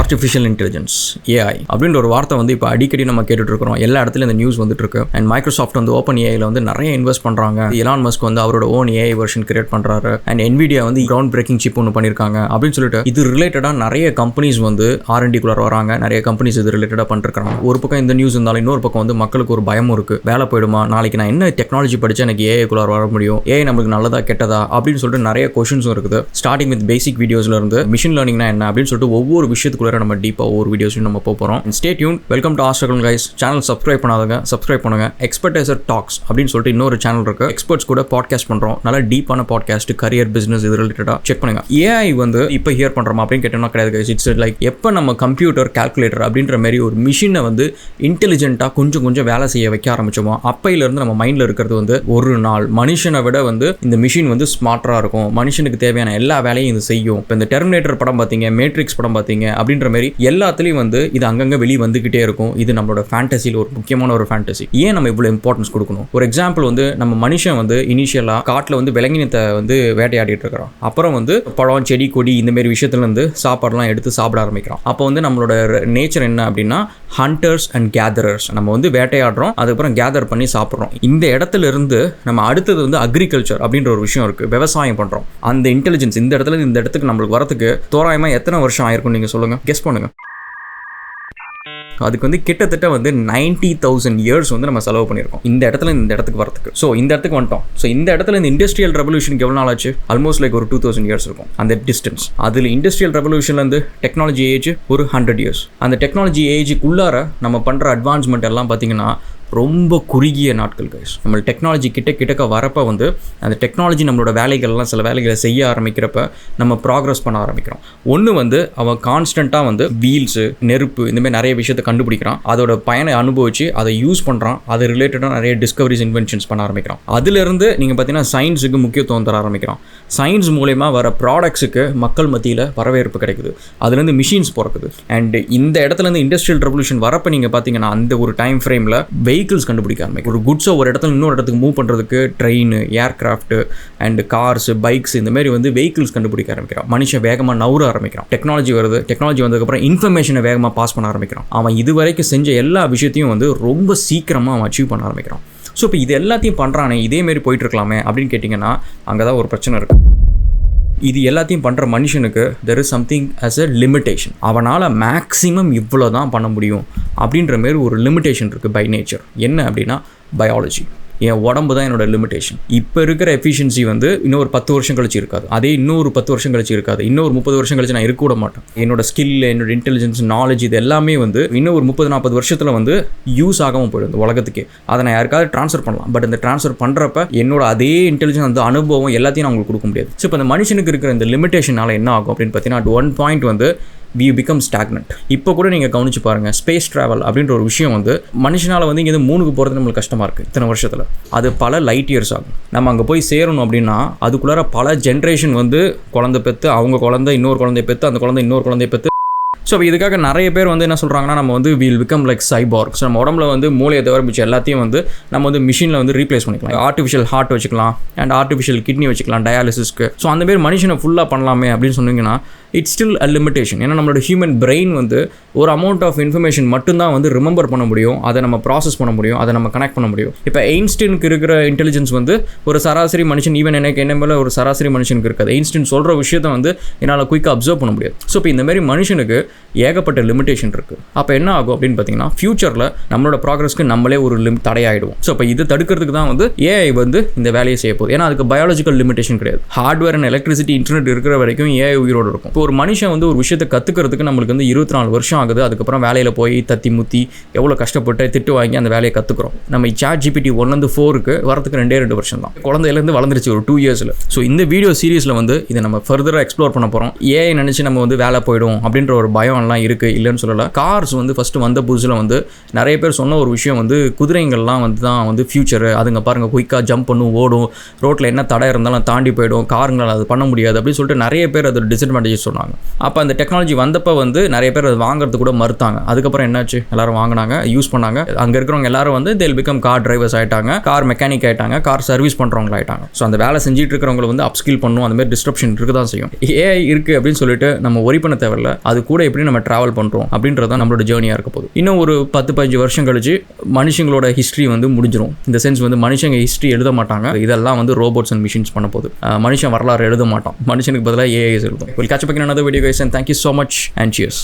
Artificial intelligence AI அப்படின்ற ஒரு வார்த்தை வந்து இப்போ அடிக்கடி நம்ம கேட்டுட்டு இருக்கிறோம். எல்லா இடத்துலையும் இந்த நியூஸ் வந்துட்டு இருக்கு. அண்ட் மைக்ரோசாஃப்ட் வந்து ஓப்பன் ஏஐல வந்து நிறைய இன்வெஸ்ட் பண்றாங்க. எலான் மஸ்க் வந்து அவரோட ஓன் ஏஐ வெர்ஷன் கிரியேட் பண்றாரு. அண்ட் என்விடியா வந்து கிரவுண்ட் பிரேக்கிங் சிப் ஒன்று பண்ணிருக்காங்க அப்படின்னு சொல்லிட்டு இது ரிலேட்டடா நிறைய கம்பெனிஸ் வந்து R&D குள்ள வராங்க. நிறைய கம்பெனிஸ் இது ரிலேட்டடா பண்ணிருக்காங்க. ஒரு பக்கம் இந்த நியூஸ் இருந்தாலும் இன்னொரு பக்கம் வந்து மக்களுக்கு ஒரு பயமும் இருக்கு. வேலை போயிடுமா, நாளைக்கு நான் என்ன டெக்னாலஜி படிச்சா எனக்கு ஏஐ குள்ள வர முடியும், ஏஐ நமக்கு நல்லதா கெட்டதா அப்படின்னு சொல்லிட்டு நிறைய கொஸ்டின்ஸும் இருக்குது. ஸ்டார்டிங் வித் பேசிக் வீடியோஸ்ல இருந்து மிஷின் லேர்னிங்னா என்ன அப்படின்னு சொல்லிட்டு ஒவ்வொரு விஷயத்துக்குள்ள நம்ம டீப்பா ஒவ்வொரு வீடியோஸையும் நம்ம போறோம். Stay tune. Welcome to Raghulan guys. Channel subscribe பண்ணாதவங்க சப்ஸ்கிரைப் பண்ணுங்க. எக்ஸ்பர்டைசர் டாக்ஸ் அப்படின்னு சொல்லிட்டு இன்னொரு சேனல் இருக்கு. எக்ஸ்பர்ட்ஸ் கூட பாட்காஸ்ட் பண்றோம். நல்ல டீப்பான பாட்காஸ்ட், கரியர், பிசினஸ் இது ரிலேட்டடா செக் பண்ணுங்க. ஏஐ வந்து இப்போ ஹியர் பண்றோமா அப்படின்னு கேட்டோம்னா கிடையாது. இட்ஸ் லைக் எப்போ நம்ம கம்ப்யூட்டர், கால்குலேட்டர் அப்படின்ற மாதிரி ஒரு மிஷினை வந்து இன்டெலிஜென்ட்டா கொஞ்சம் கொஞ்சம் வேலை செய்ய வைக்க ஆரம்பிச்சோமோ அப்பையிலிருந்து நம்ம மைண்ட்ல இருக்கிறது வந்து ஒரு நாள் மனுஷனை விட வந்து இந்த மிஷின் வந்து ஸ்மார்ட்டரா இருக்கும், மனுஷனுக்கு தேவையான எல்லா வேலையும் இது செய்யும். இப்போ இந்த டெர்மினேட்டர் படம் பார்த்தீங்க, மேட்ரிக்ஸ் படம் பார்த்தீங்க அப்படின்ற மாதிரி எல்லாத்துலேயும் வந்து இது அங்கங்கே வெளியே வந்துகிட்டே இருக்கும். இது நம்மளோட ஃபேண்டசியில் ஒரு முக்கியமான ஒரு ஃபேண்டசி. ஏன் நம்ம இவ்வளோ இம்பார்ட்டன்ஸ் கொடுக்கணும்? ஒரு எக்ஸாம்பிள் வந்து நம்ம மனுஷன் வந்து இனிஷியலாக காட்டில் வந்து விலங்கினத்தை வந்து வேட்டையாடிட்டு இருக்கிறோம். அப்புறம் வந்து பழம், செடி, கொடி இந்த மாதிரி விஷயத்துலேருந்து சாப்பாடுலாம் எடுத்து சாப்பிட ஆரம்பிக்கிறோம். அப்போ வந்து நம்மளோட நேச்சர் என்ன அப்படின்னா ஹண்டர்ஸ் அண்ட் கேதரர்ஸ். நம்ம வந்து வேட்டையாடுறோம், அதுக்கப்புறம் கேதர் பண்ணி சாப்பிட்றோம். இந்த இடத்துல இருந்து நம்ம அடுத்தது வந்து அக்ரிகல்ச்சர் அப்படின்ற ஒரு விஷயம் இருக்குது. விவசாயம் பண்ணுறோம். அந்த இன்டெலிஜென்ஸ் இந்த இடத்துல இந்த இடத்துக்கு நம்மளுக்கு வரதுக்கு தோராயமாக எத்தனை வருஷம் ஆயிருக்கும் நீங்கள் சொல்லுங்கள், கெஸ் பண்ணுங்கள். அதுக்கு வந்து கிட்டத்தட்ட வந்து 90,000 இயர்ஸ் வந்து நம்ம செலவு பண்ணியிருக்கோம் இந்த இடத்துல இந்த இடத்துக்கு வரதுக்கு. ஸோ இந்த இடத்துக்கு வந்துட்டோம். ஸோ இந்த இடத்துல இந்த இண்டஸ்ட்ரியல் ரெவல்யூஷனுக்கு எவ்வளோ நாள் ஆச்சு? ஆல்மோஸ்ட் லைக் ஒரு 2000 இயர்ஸ் இருக்கும் அந்த டிஸ்டன்ஸ். அதில் இண்டஸ்ட்ரியல் ரெவல்யூஷன்லேருந்து டெக்னாலஜி ஏஜ் ஒரு 100 இயர்ஸ். அந்த டெக்னாலஜி ஏஜுக்குள்ளார நம்ம பண்ணுற அட்வான்ஸ்மெண்ட் எல்லாம் பார்த்தீங்கன்னா ரொம்ப குறுகிய நாட்கள் கைஸ். நம்ம டெக்னாலஜி கிட்டக்க வரப்போ வந்து அந்த டெக்னாலஜி நம்மளோட வேலைகள்லாம் சில வேலைகளை செய்ய ஆரம்பிக்கிறப்ப நம்ம ப்ராக்ரஸ் பண்ண ஆரம்பிக்கிறோம். ஒன்று வந்து அவன் கான்ஸ்டண்ட்டாக வந்து வீல்ஸு, நெருப்பு இந்தமாதிரி நிறைய விஷயத்தை கண்டுபிடிக்கிறான், அதோட பயனை அனுபவிச்சு அதை யூஸ் பண்ணுறான், அது ரிலேட்டடாக நிறைய டிஸ்கவரிஸ், இன்வென்ஷன்ஸ் பண்ண ஆரம்பிக்கிறான். அதுலேருந்து நீங்கள் பார்த்தீங்கன்னா சயின்ஸுக்கு முக்கியத்துவம் தர ஆரம்பிக்கிறான். சயின்ஸ் மூலயமா வர ப்ராடக்ட்ஸுக்கு மக்கள் மத்தியில் வரவேற்பு கிடைக்குது. அதுலேருந்து மிஷின்ஸ் பிறக்குது. அண்ட் இந்த இடத்துலேருந்து இண்டஸ்ட்ரியல் ரெவல்யூஷன் வரப்போ நீங்கள் பார்த்தீங்கன்னா அந்த ஒரு டைம் ஃப்ரேமில் வெஹிக்கிள்ஸ் கண்டுபிடிக்க ஆரம்பிக்கும். ஒரு குட்ஸை ஒரு இடத்துல இன்னொரு இடத்துக்கு மூவ் பண்ணுறதுக்கு train, aircraft and cars, bikes இந்த மாதிரி வந்து வெஹிக்கிள்ஸ் கண்டுபிடிக்க ஆரம்பிக்கிறான். மனுஷன் வேகமாக நவுற ஆரம்பிக்கிறான். டெக்னாலஜி வருது. டெக்னாலஜி வந்ததுக்கப்புறம் இன்ஃபர்மேஷனை வேகமாக பாஸ் பண்ண ஆரம்பிக்கிறான். அவன் இதுவரைக்கும் செஞ்ச எல்லா விஷயத்தையும் வந்து ரொம்ப சீக்கிரமாக அவன் அச்சீவ் பண்ண ஆரம்பிக்கிறான். ஸோ இப்போ இது எல்லாத்தையும் பண்ணுறானே, இதேமாரி போயிட்டு இருக்கலாமே அப்படின்னு கேட்டிங்கன்னா அங்கே தான் ஒரு பிரச்சனை இருக்குது. இது எல்லாத்தையும் பண்ணுற மனுஷனுக்கு there is something as a limitation. அவனால் மேக்ஸிமம் இவ்வளோ தான் பண்ண முடியும் அப்படின்ற மாரி ஒரு லிமிட்டேஷன் இருக்குது பை நேச்சர். என்ன அப்படின்னா பயாலஜி. என் உடம்பு தான் என்னோட லிமிட்டேஷன். இப்போ இருக்கிற எஃபிஷியன்சி வந்து இன்னொரு 10 வருஷம் கழிச்சு இருக்காது. அதே இன்னொரு 10 வருஷம் கழிச்சு இருக்காது. இன்னொரு 30 வருஷம் கழிச்சு நான் இருக்க கூட மாட்டேன். என்னோட ஸ்கில், என்னோட இன்டெலிஜென்ஸ், நாலேஜ் இது எல்லாமே வந்து இன்னும் ஒரு 30-40 வருஷத்தில் வந்து யூஸ் ஆகாமல் போயிடும் இந்த உலகத்துக்கு. அதை நான் யாருக்காவது ட்ரான்ஸ்ஃபர் பண்ணலாம். பட் இந்த ட்ரான்ஸ்ஃபர் பண்ணுறப்ப என்னோட அதே இன்டெலிஜென்ஸ், அந்த அனுபவம் எல்லாத்தையும் நான் உங்களுக்கு கொடுக்க முடியாது. ஸோ இப்போ இந்த மனுஷனுக்கு இருக்கிற இந்த லிமிட்டேஷனால் என்ன ஆகும் அப்படின்னு பார்த்தீங்கன்னா at one point வந்து we become stagnant. இப்போ கூட நீங்கள் கவனிச்சு பாருங்கள், ஸ்பேஸ் ட்ராவல் அப்படின்ற ஒரு விஷயம் வந்து மனுஷனால் வந்து இங்கே 3க்கு போகிறது நம்மளுக்கு கஷ்டமாக இருக்குது இத்தனை வருஷத்தில். அது பல லைட் இயர்ஸ் ஆகும். நம்ம அங்கே போய் சேரணும் அப்படின்னா அதுக்குள்ளார பல ஜென்ரேஷன் வந்து குழந்தை பெற்று, அவங்க குழந்தை இன்னொரு குழந்தைய பெற்று, அந்த குழந்தை இன்னொரு குழந்தைய பெற்று. ஸோ இதுக்காக நிறைய பேர் வந்து என்ன சொல்கிறாங்கன்னா நம்ம வந்து வில் பிகம் லைக் சைபார்க்ஸ். நம்ம உடம்புல வந்து மூளையை தவிர மிச்சம் எல்லாத்தையும் வந்து நம்ம வந்து மிஷினில் வந்து ரீப்ளேஸ் பண்ணிக்கலாம். ஆர்டிஃபிஷியல் ஹார்ட் வச்சுக்கலாம் அண்ட் ஆர்டிஃபிஷியல் கிட்னி வச்சுக்கலாம் டயாலிசிஸ்க்கு. ஸோ அந்த மாதிரி மனுஷனை ஃபுல்லாக பண்ணலாமே அப்படின்னு சொன்னீங்கன்னா இட்ஸ் ஸ்டில் அ லிமிட்டேஷன். ஏன்னா நம்மளோட ஹியூமன் பிரெயின் வந்து ஒரு அமௌண்ட் ஆஃப் இன்ஃபர்மேஷன் மட்டும்தான் வந்து ரிமெம்பர் பண்ண முடியும், அதை நம்ம ப்ராசஸ் பண்ண முடியும், அதை நம்ம கனெக்ட் பண்ண முடியும். இப்போ ஐன்ஸ்டீனுக்கு இருக்கிற இன்டெலிஜென்ஸ் வந்து ஒரு சராசரி மனுஷன், ஈவன் எனக்கு என்ன மேலே ஒரு சராசரி மனுஷனுக்கு இருக்காது. ஐன்ஸ்டீன் சொல்கிற விஷயத்தை வந்து என்னால் குயிக்காக அப்சர்வ் பண்ண முடியாது. ஸோ இப்போ இந்த மாதிரி மனுஷனுக்கு ஏகப்பட்ட லிமிட்டேஷன் இருக்குது. அப்போ என்ன ஆகும் அப்படின்னு பார்த்தீங்கன்னா ஃபியூச்சரில் நம்மளோட ப்ராக்ரஸ்க்கு நம்மளே ஒரு தடையாயிடுவோம். ஸோ இப்போ இது தடுக்கிறதுக்கு தான் வந்து ஏஐ வந்து இந்த வேலையை செய்ய போகுது. ஏன்னா அதுக்கு பயாலஜிக்கல் லிமிட்டேஷன் கிடையாது. ஹார்ட்வேர் அண்ட் எலக்ட்ரிசிட்டி, இன்டர்நெட் இருக்கிற வரைக்கும் ஏஐ உயிரோடு இருக்கும். இப்போ ஒரு மனுஷன் வந்து ஒரு விஷயத்தை கற்றுக்கிறதுக்கு நம்மளுக்கு வந்து 24 வருஷம் ஆகுது. அதுக்கப்புறம் வேலையில் போய் தத்தி முத்தி எவ்வளோ கஷ்டப்பட்டு திட்டு வாங்கி அந்த வேலையை கற்றுக்குறோம். நம்ம ChatGPT 1 4க்கு வரதுக்கு 2 வருஷம் தான். குழந்தையிலேருந்து வளர்ந்துருச்சு ஒரு 2 இயர்ஸில். ஸோ இந்த வீடியோ சீரீஸில் வந்து இதை நம்ம ஃபர்தராக எக்ஸ்ப்ளோர் பண்ண போகிறோம். ஏஐ நினச்சி நம்ம வந்து வேலை போயிடும் அப்படின்ற ஒரு பயம் எல்லாம் இருக்குது, இல்லைன்னு சொல்லலை. கார்ஸ் வந்து ஃபஸ்ட்டு வந்த புதுசில் வந்து நிறைய பேர் சொன்ன ஒரு விஷயம் வந்து குதிரைங்கள்லாம் வந்து தான் வந்து ஃபியூச்சரு. அதுங்க பாருங்கள் குயிக்காக ஜம்ப் பண்ணும், ஓடும், ரோட்டில் என்ன தடை இருந்தாலும் தாண்டி போயிடும், காருங்களால் அது பண்ண முடியாது அப்படின்னு சொல்லிட்டு நிறைய பேர் அதோட டிஸ்அட்வான்டேஜஸ் சொன்னாங்க. அப்போ அந்த டெக்னாலஜி வந்தப்போ வந்து நிறைய பேர் அது வாங்குறது கூட மறுத்தாங்க. அதுக்கப்புறம் என்னாச்சு, எல்லாரும் வாங்கினாங்க, யூஸ் பண்ணாங்க. அங்கே இருக்கிறவங்க எல்லாரும் வந்து தேல் பிகம் கார் டிரைவர்ஸ் ஆகிட்டாங்க, கார் மெக்கானிக் ஆகிட்டாங்க, கார் சர்வீஸ் பண்ணுறவங்க ஆகிட்டாங்க. ஸோ அந்த வேலை செஞ்சுட்டு இருக்கிறவங்களை வந்து அப்ஸ்கில் பண்ணும், அந்த மாதிரி டிஸ்ட்ரப்ஷன் இருக்க தான் செய்யும். ஏஐ இருக்குது அப்படின்னு சொல்லிட்டு நம்ம ஒரி பண்ண தேவையில்ல. அது கூட எப்படி எப்படி நம்ம ட்ராவல் பண்ணுறோம் அப்படின்றது தான் நம்மளோட ஜேர்னியாக இருக்க போகுது. இன்னும் ஒரு 10-15 வருஷம் கழிச்சு மனுஷங்களோட ஹிஸ்ட்ரி வந்து முடிஞ்சிடும். இந்த சென்ஸ் வந்து மனுஷங்க ஹிஸ்ட்ரி எழுத மாட்டாங்க, இதெல்லாம் வந்து ரோபோட்ஸ் அண்ட் மிஷின்ஸ் பண்ண போகுது. மனுஷன் வரலாறு எழுத மாட்டோம், மனுஷனுக்கு பதிலாக ஏஐஸ் எழுதும். We'll catch up in another video guys and thank you so much and cheers.